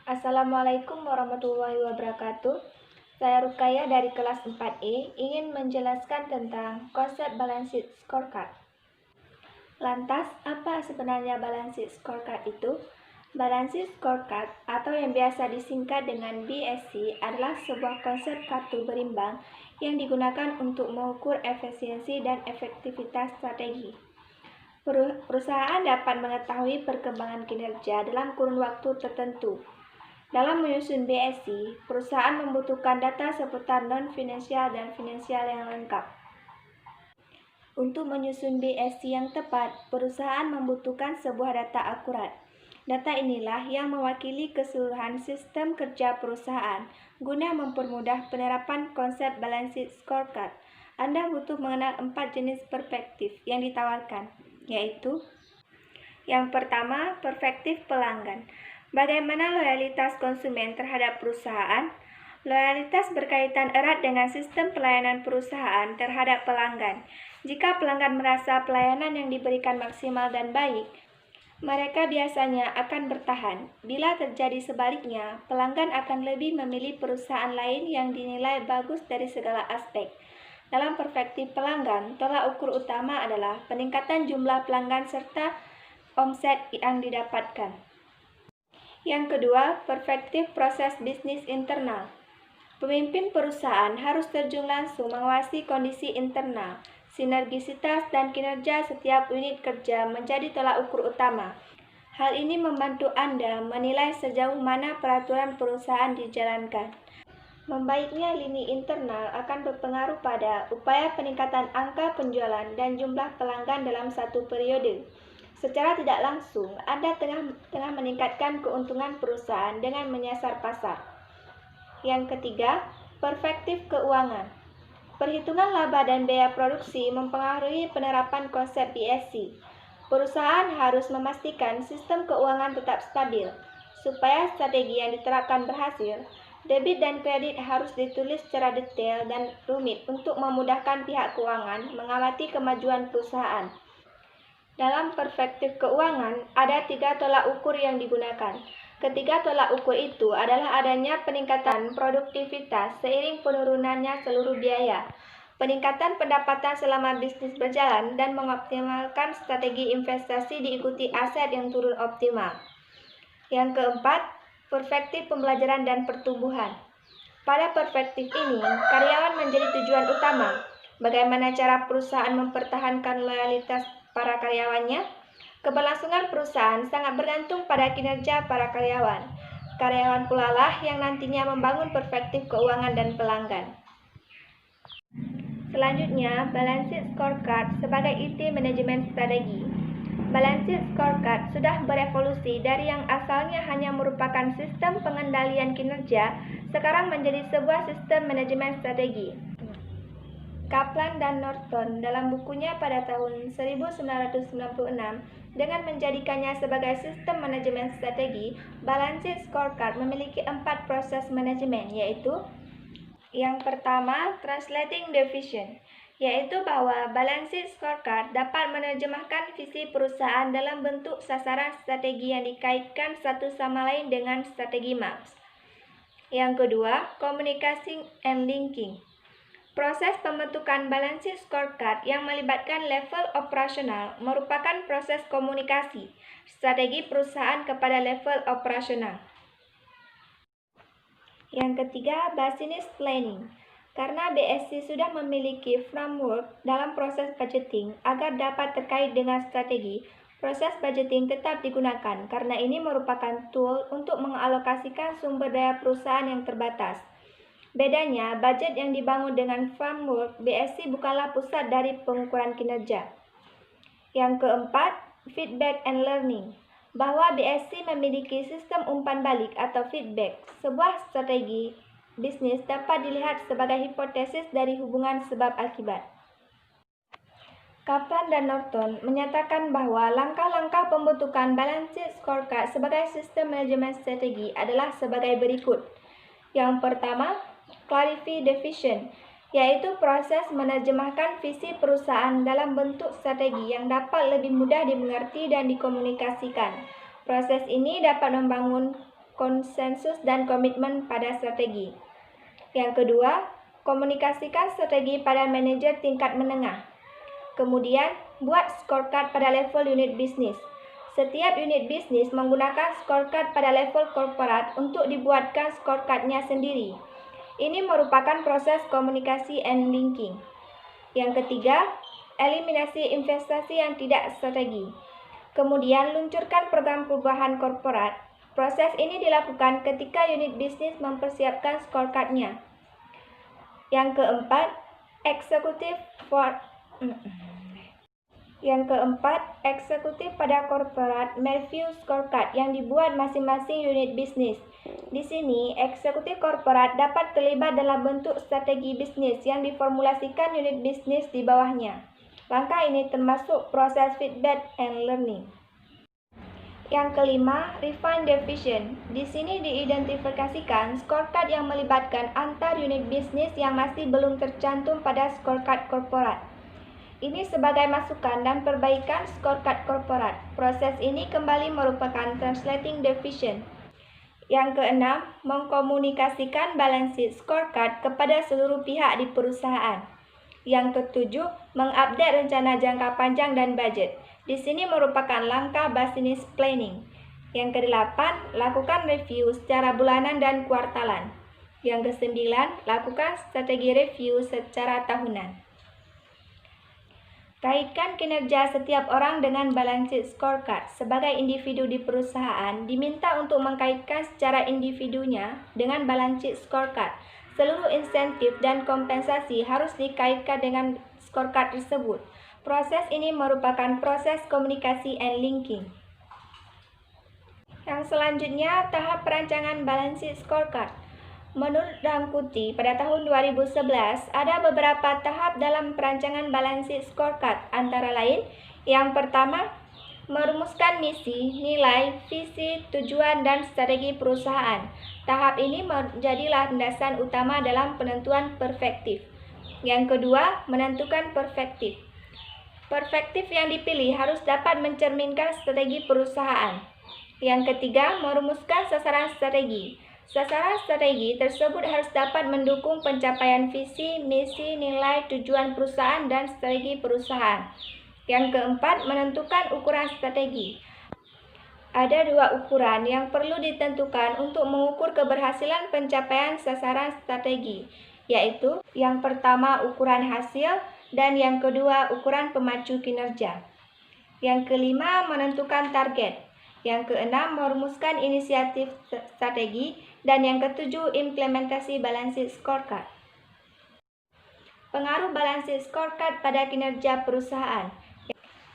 Assalamualaikum warahmatullahi wabarakatuh. Saya Rukaya dari kelas 4E ingin menjelaskan tentang konsep balance sheet scorecard. Lantas, apa sebenarnya balance sheet scorecard itu? Balance sheet scorecard atau yang biasa disingkat dengan BSC adalah sebuah konsep kartu berimbang yang digunakan untuk mengukur efisiensi dan efektivitas strategi. Perusahaan dapat mengetahui perkembangan kinerja dalam kurun waktu tertentu. Dalam menyusun BSC, perusahaan membutuhkan data seputar non-finansial dan finansial yang lengkap. Untuk menyusun BSC yang tepat, perusahaan membutuhkan sebuah data akurat. Data inilah yang mewakili keseluruhan sistem kerja perusahaan. Guna mempermudah penerapan konsep balance sheet scorecard, Anda butuh mengenal 4 jenis perspektif yang ditawarkan, yaitu: yang pertama, perspektif pelanggan. Bagaimana loyalitas konsumen terhadap perusahaan? Loyalitas berkaitan erat dengan sistem pelayanan perusahaan terhadap pelanggan. Jika pelanggan merasa pelayanan yang diberikan maksimal dan baik, mereka biasanya akan bertahan. Bila terjadi sebaliknya, pelanggan akan lebih memilih perusahaan lain yang dinilai bagus dari segala aspek. Dalam perspektif pelanggan, tolak ukur utama adalah peningkatan jumlah pelanggan serta omset yang didapatkan. Yang kedua, perspektif proses bisnis internal. Pemimpin perusahaan harus terjun langsung mengawasi kondisi internal. Sinergisitas dan kinerja setiap unit kerja menjadi tolak ukur utama. Hal ini membantu Anda menilai sejauh mana peraturan perusahaan dijalankan. Membaiknya lini internal akan berpengaruh pada upaya peningkatan angka penjualan dan jumlah pelanggan dalam satu periode. Secara tidak langsung, Anda tengah meningkatkan keuntungan perusahaan dengan menyasar pasar. Yang ketiga, perspektif keuangan. Perhitungan laba dan biaya produksi mempengaruhi penerapan konsep BSC. Perusahaan harus memastikan sistem keuangan tetap stabil. Supaya strategi yang diterapkan berhasil, debit dan kredit harus ditulis secara detail dan rumit untuk memudahkan pihak keuangan mengamati kemajuan perusahaan. Dalam perspektif keuangan, ada 3 tolak ukur yang digunakan. Ketiga tolak ukur itu adalah adanya peningkatan produktivitas seiring penurunannya seluruh biaya, peningkatan pendapatan selama bisnis berjalan, dan mengoptimalkan strategi investasi diikuti aset yang turun optimal. Yang keempat, perspektif pembelajaran dan pertumbuhan. Pada perspektif ini, karyawan menjadi tujuan utama. Bagaimana cara perusahaan mempertahankan loyalitas para karyawannya? Keberlangsungan perusahaan sangat bergantung pada kinerja para karyawan. Karyawan pula lah yang nantinya membangun perspektif keuangan dan pelanggan. Selanjutnya, balance sheet scorecard sebagai IT manajemen strategi. Balance sheet scorecard sudah berevolusi dari yang asalnya hanya merupakan sistem pengendalian kinerja, sekarang menjadi sebuah sistem manajemen strategi. Kaplan dan Norton dalam bukunya pada tahun 1996 dengan menjadikannya sebagai sistem manajemen strategi, balance sheet scorecard memiliki 4 proses manajemen, yaitu: yang pertama, translating the vision, yaitu bahwa balance sheet scorecard dapat menerjemahkan visi perusahaan dalam bentuk sasaran strategi yang dikaitkan satu sama lain dengan strategi MAPS. Yang kedua, communicating and linking. Proses pembentukan balance sheet scorecard yang melibatkan level operasional merupakan proses komunikasi strategi perusahaan kepada level operasional. Yang ketiga, business planning. Karena BSC sudah memiliki framework dalam proses budgeting agar dapat terkait dengan strategi, proses budgeting tetap digunakan karena ini merupakan tool untuk mengalokasikan sumber daya perusahaan yang terbatas. Bedanya, budget yang dibangun dengan framework BSC bukanlah pusat dari pengukuran kinerja. Yang keempat, feedback and learning. Bahwa BSC memiliki sistem umpan balik atau feedback. Sebuah strategi bisnis dapat dilihat sebagai hipotesis dari hubungan sebab akibat. Kaplan dan Norton menyatakan bahwa langkah-langkah pembentukan balance sheet scorecard sebagai sistem manajemen strategi adalah sebagai berikut. Yang pertama, clarify the vision, yaitu proses menerjemahkan visi perusahaan dalam bentuk strategi yang dapat lebih mudah dimengerti dan dikomunikasikan. Proses ini dapat membangun konsensus dan komitmen pada strategi. Yang kedua, komunikasikan strategi pada manajer tingkat menengah. Kemudian, buat scorecard pada level unit bisnis. Setiap unit bisnis menggunakan scorecard pada level korporat untuk dibuatkan scorecardnya sendiri. Ini merupakan proses komunikasi and linking. Yang ketiga, eliminasi investasi yang tidak strategi. Kemudian, luncurkan program perubahan korporat. Proses ini dilakukan ketika unit bisnis mempersiapkan scorecard-nya. Yang keempat, eksekutif pada korporat mereview scorecard yang dibuat masing-masing unit bisnis. Di sini, eksekutif korporat dapat terlibat dalam bentuk strategi bisnis yang diformulasikan unit bisnis di bawahnya. Langkah ini termasuk proses feedback and learning. Yang kelima, refine the vision. Di sini diidentifikasikan scorecard yang melibatkan antar unit bisnis yang masih belum tercantum pada scorecard korporat. Ini sebagai masukan dan perbaikan scorecard korporat. Proses ini kembali merupakan translating the vision. Yang keenam, mengkomunikasikan balance sheet scorecard kepada seluruh pihak di perusahaan. Yang ketujuh, mengupdate rencana jangka panjang dan budget. Di sini merupakan langkah business planning. Yang kedelapan, lakukan review secara bulanan dan kuartalan. Yang kesembilan, lakukan strategi review secara tahunan. Kaitkan kinerja setiap orang dengan balance sheet scorecard. Sebagai individu di perusahaan, diminta untuk mengkaitkan secara individunya dengan balance sheet scorecard. Seluruh insentif dan kompensasi harus dikaitkan dengan scorecard tersebut. Proses ini merupakan proses komunikasi and linking. Yang selanjutnya, tahap perancangan balance sheet scorecard. Menurut Ramkuti, pada tahun 2011, ada beberapa tahap dalam perancangan balance sheet scorecard, antara lain, yang pertama, merumuskan misi, nilai, visi, tujuan, dan strategi perusahaan. Tahap ini menjadi landasan utama dalam penentuan perspektif. Yang kedua, menentukan perspektif. Perspektif yang dipilih harus dapat mencerminkan strategi perusahaan. Yang ketiga, merumuskan sasaran strategi. Sasaran strategi tersebut harus dapat mendukung pencapaian visi, misi, nilai, tujuan perusahaan, dan strategi perusahaan. Yang keempat, menentukan ukuran strategi. Ada dua ukuran yang perlu ditentukan untuk mengukur keberhasilan pencapaian sasaran strategi, yaitu yang pertama ukuran hasil dan yang kedua ukuran pemacu kinerja. Yang kelima, menentukan target. Yang keenam, merumuskan inisiatif strategi. Dan yang ketujuh, implementasi balance sheet scorecard. Pengaruh balance sheet scorecard pada kinerja perusahaan.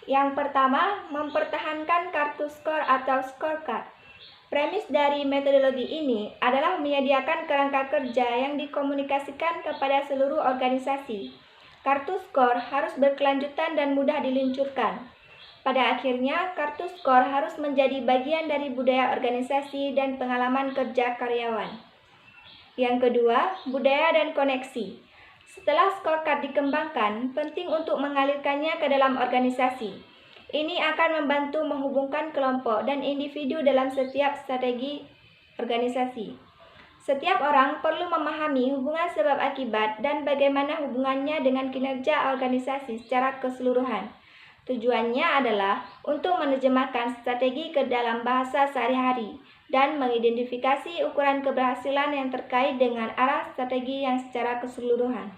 Yang pertama, mempertahankan kartu skor atau scorecard. Premis dari metodologi ini adalah menyediakan kerangka kerja yang dikomunikasikan kepada seluruh organisasi. Kartu skor harus berkelanjutan dan mudah diluncurkan. Pada akhirnya, kartu skor harus menjadi bagian dari budaya organisasi dan pengalaman kerja karyawan. Yang kedua, budaya dan koneksi. Setelah scorecard dikembangkan, penting untuk mengalirkannya ke dalam organisasi. Ini akan membantu menghubungkan kelompok dan individu dalam setiap strategi organisasi. Setiap orang perlu memahami hubungan sebab akibat dan bagaimana hubungannya dengan kinerja organisasi secara keseluruhan. Tujuannya adalah untuk menerjemahkan strategi ke dalam bahasa sehari-hari dan mengidentifikasi ukuran keberhasilan yang terkait dengan arah strategi yang secara keseluruhan.